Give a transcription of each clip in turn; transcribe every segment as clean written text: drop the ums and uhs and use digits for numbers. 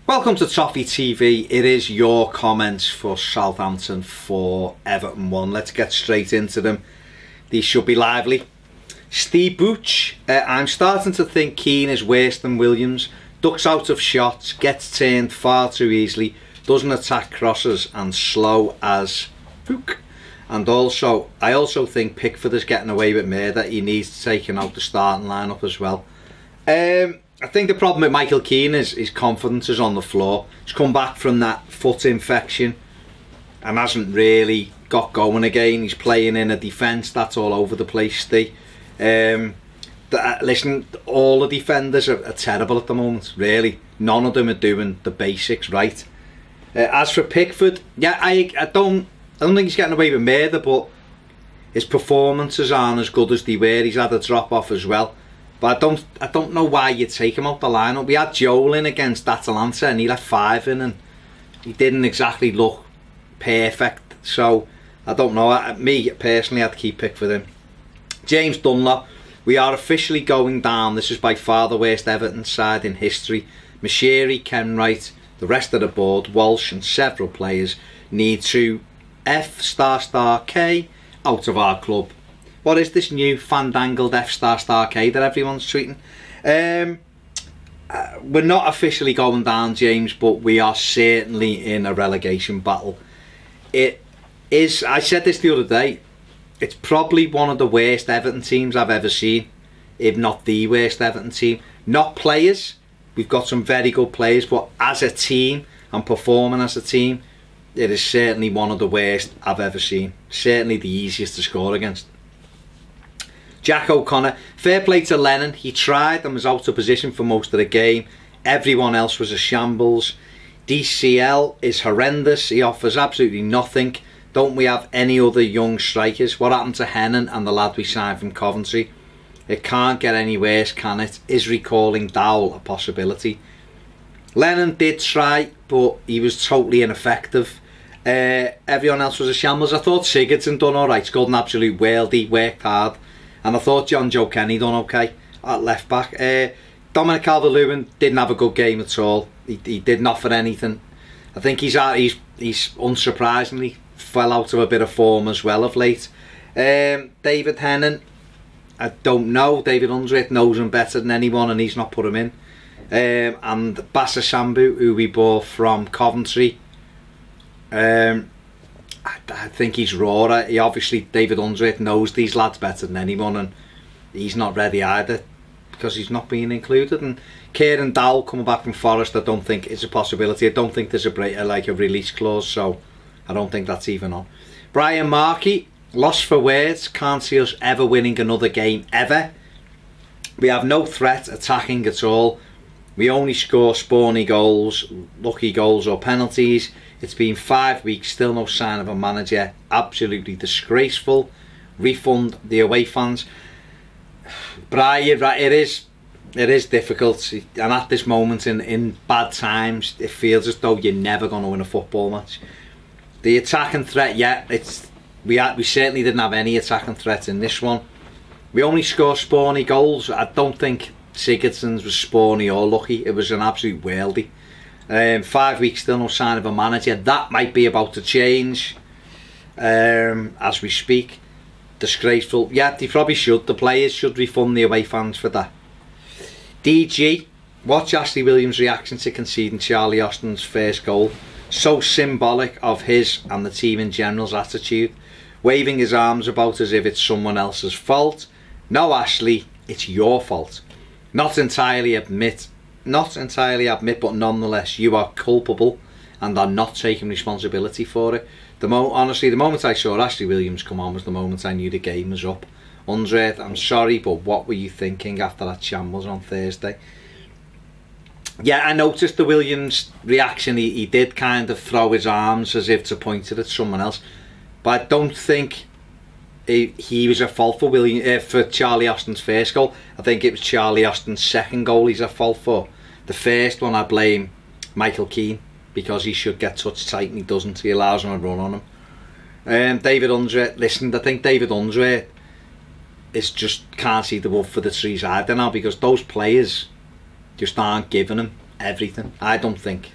Welcome to Toffee TV. It is your comments for Southampton 4, Everton 1. Let's get straight into them. These should be lively. Steve Booch, I'm starting to think Keane is worse than Williams. Ducks out of shots, gets turned far too easily, doesn't attack crosses and slow as Fook. And I also think Pickford is getting away with murder. He needs taking out the starting lineup as well. I think the problem with Michael Keane is his confidence is on the floor. He's come back from that foot infection and hasn't really got going again. He's playing in a defence that's all over the place, Steve. Listen, all the defenders are terrible at the moment, really. None of them are doing the basics right. As for Pickford, yeah, I don't think he's getting away with murder, but his performances aren't as good as they were. He's had a drop off as well. But I don't know why you take him out the lineup. We had Joel in against Atalanta and he left 5 in and he didn't exactly look perfect. So I don't know. Me personally, I'd keep Pickford in. James Dunlop, we are officially going down. This is by far the worst Everton side in history. Mashiri, Kenwright, the rest of the board, Walsh and several players need to F***K out of our club. What is this new fandangled F***K that everyone's tweeting? We're not officially going down, James, but we are certainly in a relegation battle. It is, I said this the other day, it's probably one of the worst Everton teams I've ever seen, if not the worst Everton team. Not players, we've got some very good players, but as a team and performing as a team, it is certainly one of the worst I've ever seen. Certainly the easiest to score against. Jack O'Connor, fair play to Lennon. He tried and was out of position for most of the game. Everyone else was a shambles. DCL is horrendous. He offers absolutely nothing. Don't we have any other young strikers? What happened to Hennon and the lad we signed from Coventry? It can't get any worse, can it? Is recalling Dowell a possibility? Lennon did try, but he was totally ineffective. Everyone else was a shambles. I thought Sigurdsson done alright. Scored an absolute world. He worked hard. And I thought John Joe Kenny done okay at left back. Dominic Calvert-Lewin didn't have a good game at all. He didn't offer anything. I think he's unsurprisingly fell out of a bit of form as well of late. David Hennon, I don't know. David Undrit knows him better than anyone and he's not put him in. And Bassa Sambu, who we bought from Coventry, I think he's raw. He obviously, David Undrit knows these lads better than anyone and he's not ready either because he's not being included. And Kieran Dowell coming back from Forest, I don't think is a possibility. I don't think there's a release clause, so I don't think that's even on. Brian Markey, lost for words, can't see us ever winning another game ever. We have no threat attacking at all. We only score spawny goals, lucky goals or penalties. It's been 5 weeks, still no sign of a manager. Absolutely disgraceful. Refund the away fans. Brian, it is difficult. And at this moment in bad times, it feels as though you're never going to win a football match. The attacking threat, yeah, we certainly didn't have any attacking threat in this one. We only score spawny goals. I don't think Sigurdsson's was spawny or lucky. It was an absolute worldie. 5 weeks, still no sign of a manager. That might be about to change as we speak. Disgraceful. Yeah, they probably should. The players should refund the away fans for that. DG, watch Ashley Williams' reaction to conceding Charlie Austin's first goal. So symbolic of his and the team in general's attitude. Waving his arms about as if it's someone else's fault. No, Ashley, it's your fault. Not entirely admit, but nonetheless, you are culpable and are not taking responsibility for it. Honestly, the moment I saw Ashley Williams come on was the moment I knew the game was up. Undred, I'm sorry, but what were you thinking after that shambles on Thursday? Yeah, I noticed the Williams reaction. He did kind of throw his arms as if to point it at someone else, but I don't think he was at fault for Charlie Austin's first goal. I think it was Charlie Austin's second goal he's at fault for. The first one I blame Michael Keane because he should get touched tight and he doesn't. He allows him to run on him. David Undrit, listen, I think David Undrit is just can't see the wood for the trees either now because those players just aren't giving him everything. I don't think.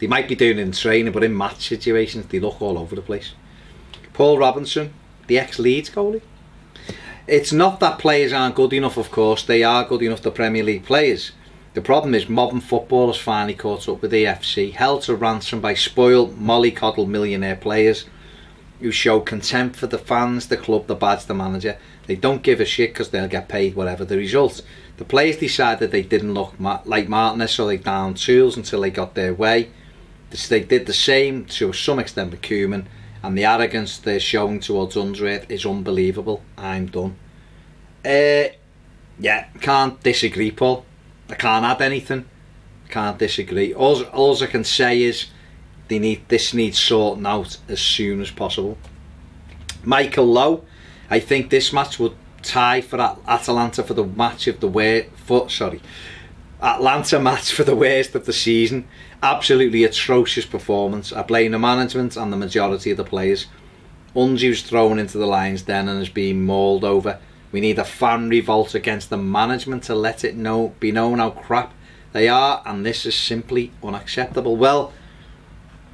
They might be doing it in training, but in match situations, they look all over the place. Paul Robinson, the ex-Leeds goalie. It's not that players aren't good enough, of course. They are good enough, the Premier League players. The problem is modern football has finally caught up with the AFC, held to ransom by spoiled, mollycoddled millionaire players who show contempt for the fans, the club, the badge, the manager. They don't give a shit because they'll get paid whatever the result. The players decided they didn't look like Martinez, so they downed tools until they got their way. They did the same to some extent with Koeman, and the arrogance they're showing towards Underwood is unbelievable. I'm done. Yeah, can't disagree, Paul. I can't add anything. Can't disagree. All I can say is this needs sorting out as soon as possible. Michael Lowe, I think this match would tie for Atalanta for the match of the Atlanta match for the worst of the season. Absolutely atrocious performance. I blame the management and the majority of the players. Unzi was thrown into the lion's den and is being mauled over. We need a fan revolt against the management to let it be known how crap they are, and this is simply unacceptable. Well,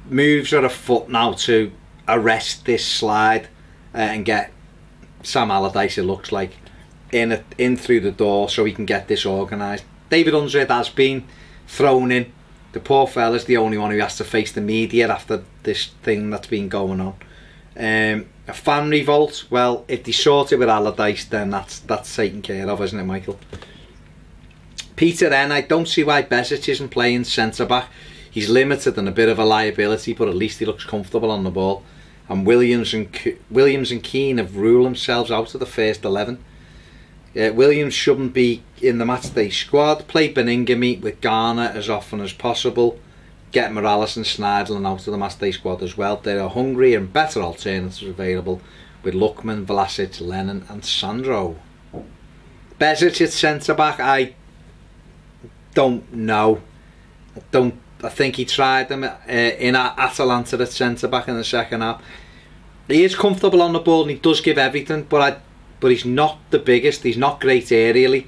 moves are afoot now to arrest this slide and get Sam Allardyce, it looks like, in through the door so he can get this organised. David Underwood has been thrown in. The poor fella's the only one who has to face the media after this thing that's been going on. A fan revolt, well, if they sort it with Allardyce, then that's taken care of, isn't it, Michael? Peter N, I don't see why Besic isn't playing centre-back. He's limited and a bit of a liability, but at least he looks comfortable on the ball. And Williams and Keane have ruled themselves out of the first 11. Williams shouldn't be in the matchday squad. Play Beningame with Garner as often as possible. Get Morales and Schneiderlin out of the matchday squad as well. There are hungrier and better alternatives available with Lookman, Vlasic, Lennon and Sandro. Besic at centre-back, I don't know. I think he tried them in Atalanta at centre-back in the second half. He is comfortable on the ball and he does give everything, but he's not the biggest. He's not great aerially.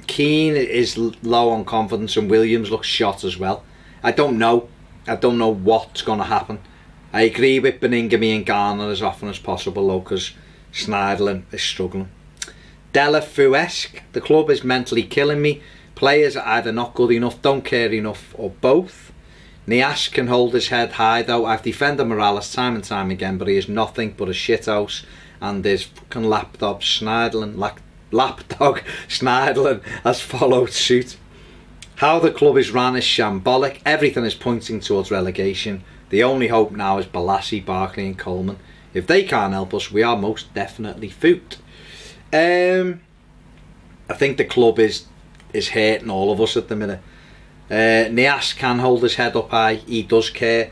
Keane is low on confidence and Williams looks shot as well. I don't know what's going to happen. I agree with Beningame and Garner as often as possible though, because Schneiderlin is struggling. Della Fuesque, the club is mentally killing me. Players are either not good enough, don't care enough, or both. Niasse can hold his head high though. I've defended Morales time and time again, but he is nothing but a shithouse. And his fucking lapdog Schneiderlin has followed suit. How the club is ran is shambolic. Everything is pointing towards relegation. The only hope now is Balassi, Barkley and Coleman. If they can't help us, we are most definitely foot. I think the club is hurting all of us at the minute. Niasse can hold his head up high. He does care.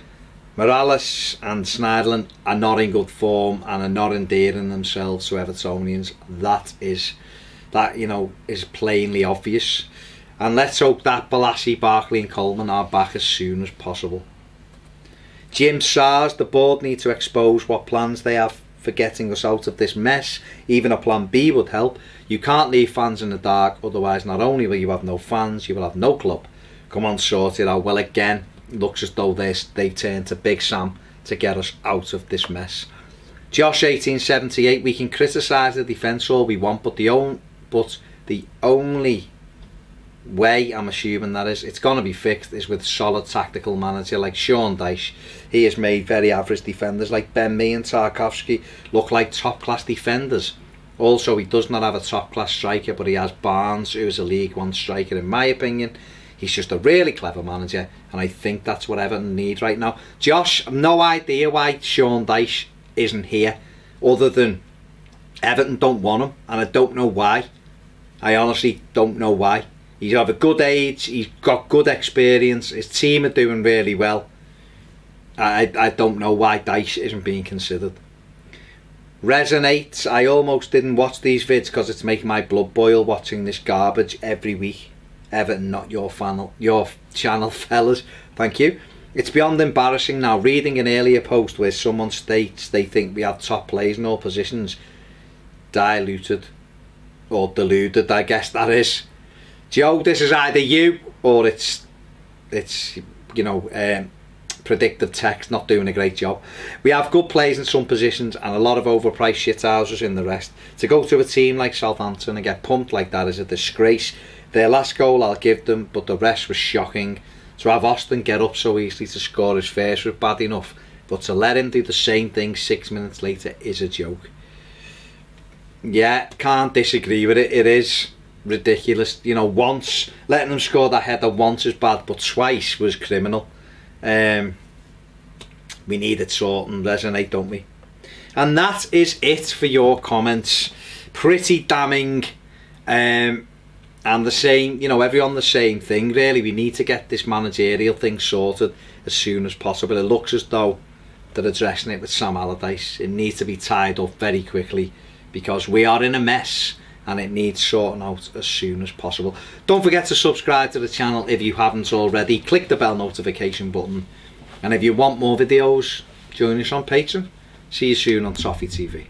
Morales and Schneiderlin are not in good form and are not endearing themselves to Evertonians. That is plainly obvious. And let's hope that Balassi, Barkley and Coleman are back as soon as possible. Jim Sars, the board need to expose what plans they have for getting us out of this mess. Even a plan B would help. You can't leave fans in the dark, otherwise not only will you have no fans, you will have no club. Come on, sort it out. Well, again, it looks as though they turned to Big Sam to get us out of this mess. Josh 1878, we can criticise the defence all we want, but the only way, I'm assuming that is, it's going to be fixed is with solid tactical manager like Sean Dyche. He has made very average defenders like Ben Mee and Tarkowski look like top class defenders. Also, he does not have a top class striker, but he has Barnes, who is a League One striker in my opinion. He's just a really clever manager, and I think that's what Everton need right now. Josh, I've no idea why Sean Dyche isn't here, other than Everton don't want him, and I don't know why. I honestly don't know why. He's of a good age, he's got good experience, his team are doing really well. I don't know why Dyche isn't being considered. Resonate, I almost didn't watch these vids because it's making my blood boil watching this garbage every week. Everton, not your channel, fellas. Thank you. It's beyond embarrassing now. Reading an earlier post where someone states they think we have top players in all positions. Diluted. Or deluded, I guess that is. Joe, this is either you or it's it's you know, predictive text not doing a great job. We have good players in some positions and a lot of overpriced shithouses in the rest. To go to a team like Southampton and get pumped like that is a disgrace. Their last goal I'll give them, but the rest was shocking. To have Austin get up so easily to score his first was bad enough, but to let him do the same thing 6 minutes later is a joke. Yeah, can't disagree with it. It is ridiculous. You know, once letting them score that header once is bad, but twice was criminal. We need it sorting, resonate, don't we? And that is it for your comments. Pretty damning, and the same, you know, everyone the same thing really. We need to get this managerial thing sorted as soon as possible. It looks as though they're addressing it with Sam Allardyce. It needs to be tied up very quickly because we are in a mess and it needs sorting out as soon as possible. Don't forget to subscribe to the channel if you haven't already. Click the bell notification button, and if you want more videos, join us on Patreon. See you soon on Toffee TV.